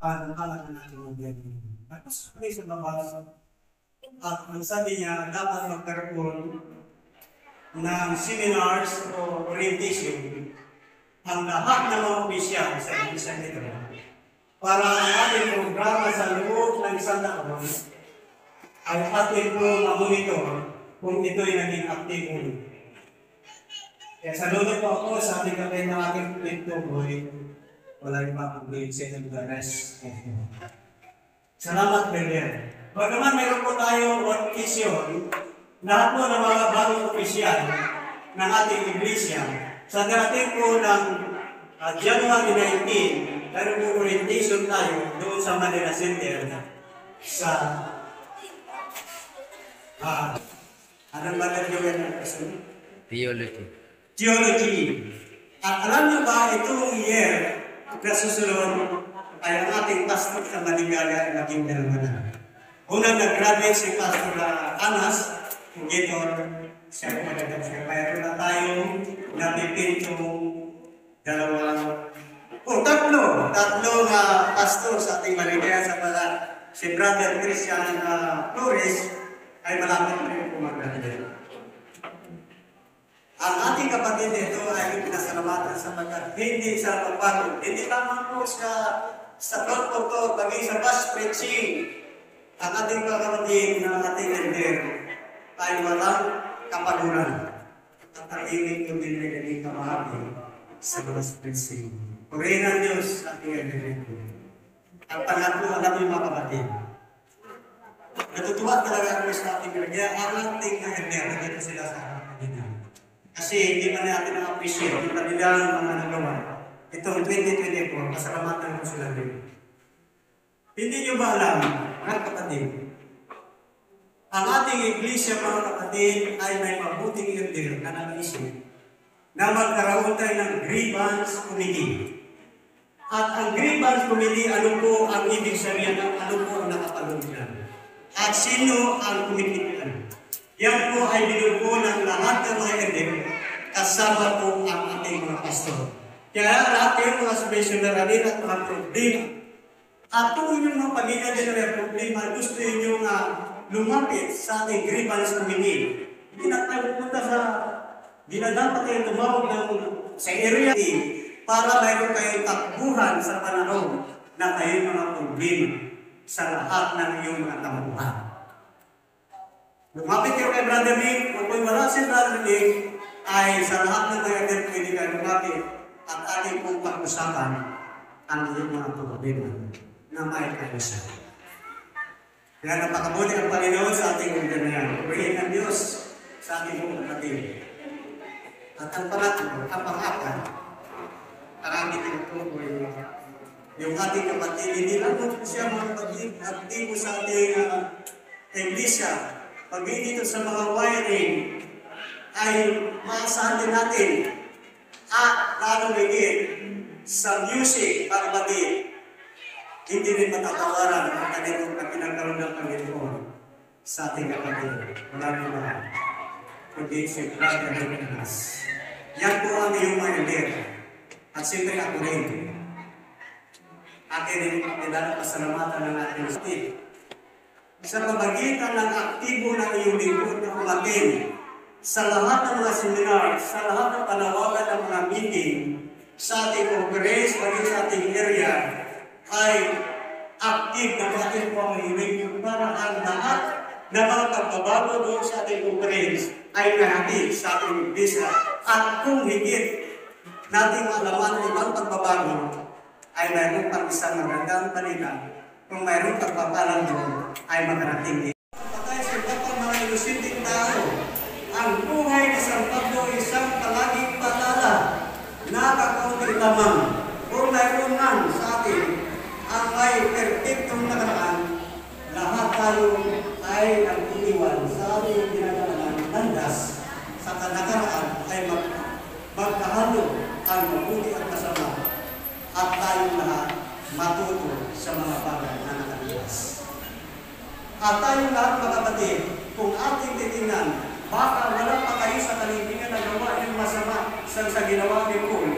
paano natin mag-learning. Tapos may sa labas, at ang sabi niya, dapat magkaroon ng seminars o orientation ang lahat ng mga opisyal sa isang ito para ang ating programa sa loob ng isang taon ay ating po ma-monitor kung ito'y naging active mo. Kaya saludo po ako sa ating kapay ng aking pinto boy. Wala rin pa akong sa the rest. Salamat, Brother. Bagaman mayroon po tayo orkesyon, lahat po ng mga bagong opisyal ng ating iglesia, sa darating po ng January 19, mayroon po orientation tayo doon sa Manila Center sa anong ba nag-gawin ng person? Theology. At alam niyo ba, itong year na susunod ay ang ating pastor sa Maligaya ay naging dalawa na. Unang nag-graduate si Pastor Anas, Gitor, siya po nag-graduate. Mayroon na tayong napipintong tatlong pastor sa ating Maligaya sa pala si Brother Christian Flores ay malapit na yung mag-graduate. Ang ating kapatid nito ay pinasalamatan sapagkat hindi sa pagbago. Hindi lamang po sa pagtutor, bagay sa bus preaching. Ang ating kapatid na ating leader ay walang kapaguran. At ang inig ko din ay naging kamahagi sa bus preaching. Purihin ang Diyos sa ating leader. Ang pangatlo, alam yung mga kapatid. Natutuwa talaga ako sa ating leader. Ang ating leader, nandito sila sa ating. Kasi hindi man natin na-appreciate yung kanilang mga nagawa. Itong 2024, pasalamatan ko sila din. Hindi nyo ba alam, mga kapatid, ang ating iglesia, mga kapatid, ay may mabuting leader na nag-isip na magkaroon tayo ng grievance committee. At ang grievance committee, ano po ang ibig sabihin ng ano po ang nakapaloob niyan? At sino ang committee niyan? Yan po ay binubuo ng lahat ng mga leader, kasama po ang ating mga pastor. Kaya lahat yung mga speciality at mga problema. At kung yung mga pamilya din na problema, gusto nyo nga lumapit sa ating grievance committee. Hindi na tayo pupunta di na dapat kayo tumawag sa area para mayroon kayong takbuhan sa panahon na kayong mga problema sa lahat ng iyong mga tamuhan. Lumapit kayo kay Brother Nick, kung wala si Brother Nick, ay sa lahat ng mga event pwede kayo lumapit at ating pong pag-usapan ang iyong mga problema na may kalusan. Kaya napakabuti ang Panginoon sa ating mundo na yan. Purihin ang Diyos sa ating pong kapatid. At ang pangatlo, ang pang-apat, ang ating tutukoy, yung ating kapatid, hindi lang po siya mga kapatid, aktibo sa ating iglesia. Pag dito sa mga wiring, ay maasahan din natin at lalo higit sa music, pagbatid. Hindi rin matatawaran ang kanilang pinagkaroon ng Panginoon sa ating kapatid. Wala rin ba? Kundi si Brother Nicolas. Yan po ang iyong mga leader. At siyempre ako rin. Akin rin ang pasalamatan ng ating kapatid. Sa pamagitan ng aktibo ng iyong lingkod na umatin sa lahat ng mga seminar, sa lahat ng panawagan ng mga meeting, sa ating congress, pagin sa ating area, ay active ng ating pamahilig para ang lahat na mga pagbabago doon sa ating congress ay nahatid sa ating iglesia. At kung higit nating malaman ng ibang pagbabago, ay mayroon pang isang magandang balita. Kung mayroon pagpapalang doon, ay makarating din. Patay sa iba pang mga ilusinting tao, ang buhay ni San Pablo isang palaging paalala na kakaunti lamang. Kung mayroon man sa atin ang may perfectong nakaraan, lahat tayo ay nagtitiwan sa ating ginagalaan landas sa nakaraan ay magkahalo ang mabuti at masama at tayong lahat matuto sa mga bagay na nakalipas. At tayong lahat mga kapatid, kung ating titingnan, baka wala pa kayo sa kalibingan na gawa yung masama sa ginawa ni Paul.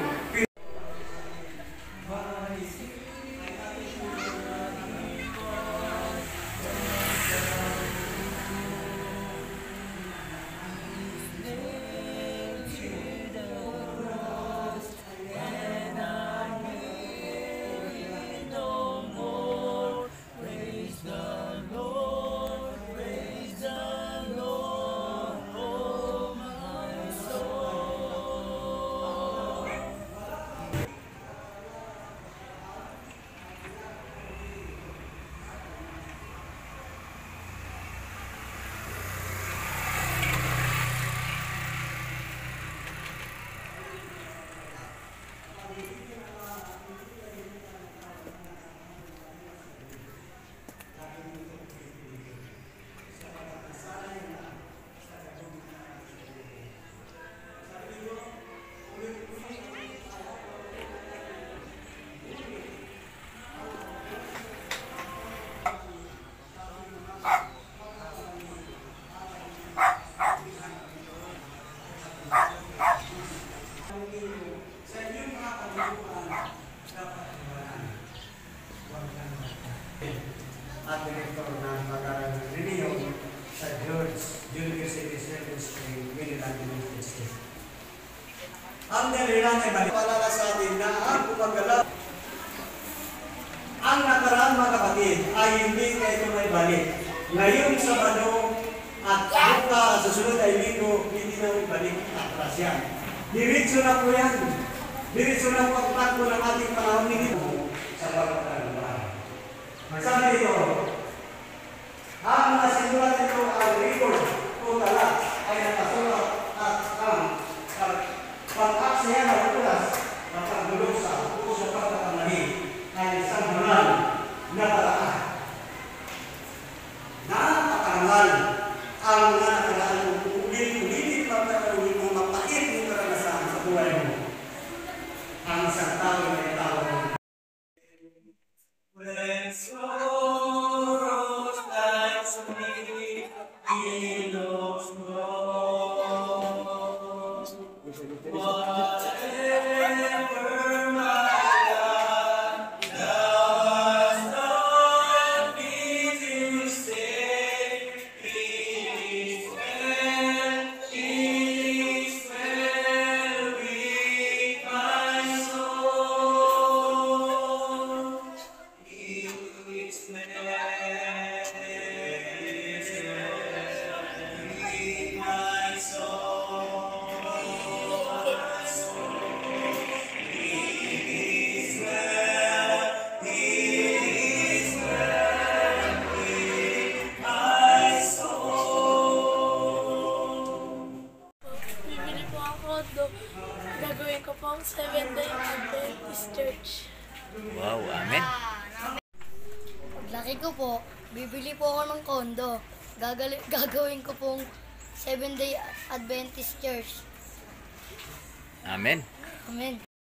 at direktor ng pag-aaral ng reliyon sa George University Service School, Maryland, United States. Ang dahilan ay malipalala sa atin na ang gumagalaw. Ang nakaraan mga kapatid ay hindi kayo may balik. Ngayong Sabado at bukas sa susunod ay Linggo, hindi na may balik atras yan. Diretso na po yan. Diretso na po ang takbo ng ating panahon nito sa pagkakaroon. Sabi dito, ang nasimulat nito ang record o tala ay nakasulat at ang pag-aksaya ng ulas at pagdulog sa puso pagkakamali ay isang moral na paraan. Napakarangal ang mga nakaraan mo ulit-ulit pagkakaroon mo mapait ng karanasan sa buhay mo. Ang isang tao ay tao mo. When sorrows pass me, pillows grow. Whatever my God, thou hast taught me to say, it is well with my soul. It's well with my soul. Bibili po ang kondo. Gagawin ko po ang 7-day Adventist Church. Wow, amen. Paglaki ko po, bibili po ako ng kondo. Gagawin ko pong 7-day Adventist Church. Amen. Amen.